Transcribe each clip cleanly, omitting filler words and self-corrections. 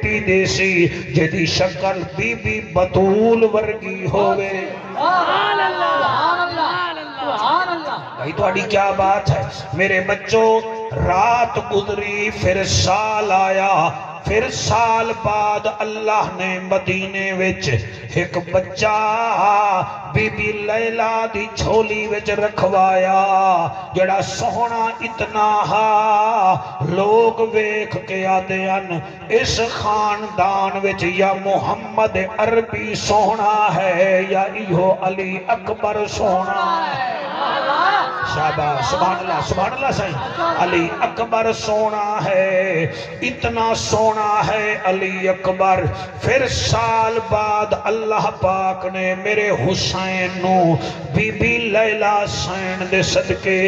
بیٹی دے سی جدی شکل بی بی بطول ورگی ہوئے. سبحان اللہ سبحان اللہ. بھائی تھوڑی کیا بات ہے میرے بچوں. رات گزری پھر سال آیا. پھر سال بعد اللہ نے مدینے وچ ایک بچہ بی بی لیلہ دی جھولی وچ رکھوایا جڑا سونا اتنا ہا لوگ ویکھ کے آدے ان اس خاندان وچ یا محمد عربی سونا ہے یا ایہو علی اکبر سونا ہے. شاباش سبحان اللہ سائیں. علی اکبر سونا ہے اتنا سونا ہے علی اکبر. پھر سال بعد اللہ پاک نے میرے حسین نو بی بی لیلہ سین دے صدقے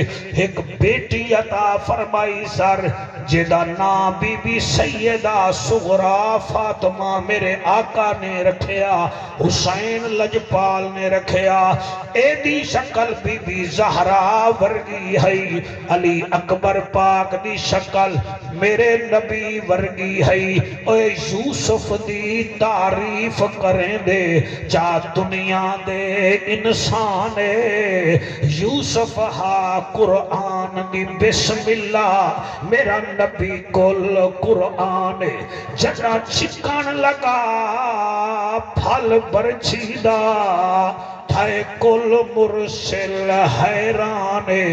ایک بیٹی عطا فرمائی سر جدا نام بی بی سیدہ صغرا فاطمہ میرے آقا نے رکھیا حسین لجپال نے رکھیا. اے دی شکل بی بی زہرا ورگی ہے علی اکبر پاک دی شکل میرے نبی ورگی ہے. اے یوسف دی تعریف کریں دے جا دنیا دے انسان یوسف ہا قرآن دی بسم اللہ میرا نبی کل قرآن جنا چکن لگا پھل برچیدہ تھائے کل مرسل حیرانے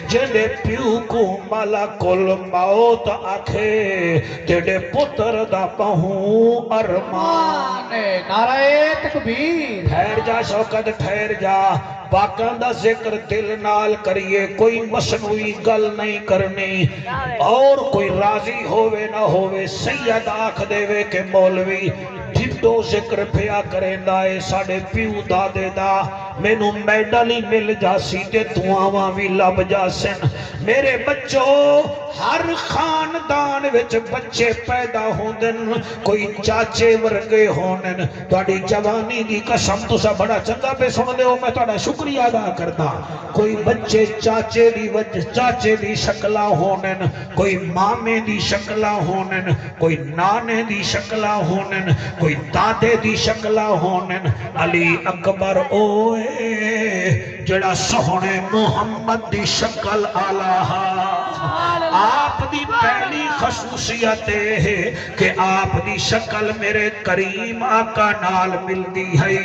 جنہیں پیو کو ملک الموت آکھے جنہیں پتر دا بہوں ارمان. نعرہ تکبیر. ٹھہر جا شوکت ٹھہر جا. باقاں دا ذکر دل نال کریے کوئی مصنوعی گل نہیں کرنی اور کوئی راضی ہووے نہ ہووے سید آکھ دے وے کہ مولوی جدو ذکر پیا کریں دائے ساڑے پیو دادے دا میں نو میڈل ہی مل جاسی تے دعاواں بھی لب جاسن. میرے بچوں ہر خاندان وچ بچے پیدا ہوندن کوئی چاچے ورگے ہونن. تواڈی جوانی دی قسم تسا بڑا چنگا پہ سن دے ہو میں تواڈا شکریہ ادا کردا. کوئی بچے چاچے دی شکلاں ہونن کوئی مامے دی شکلاں ہونن کوئی نانے دی شکلاں ہونن کوئی دادے دی شکلاں ہونن. علی اکبر اوئے جڑا سونے محمد دی شکل آلہ آپ دی پہلی خصوصیت ہے کہ آپ دی شکل میرے کریم آقا نال مل دی ہے.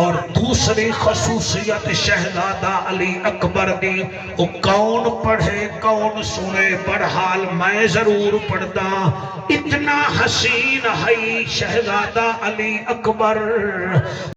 اور دوسری خصوصیت شہزادہ علی اکبر دی وہ کون پڑھے کون سنے بہرحال میں ضرور پڑھدا. اتنا حسین ہے شہزادہ علی اکبر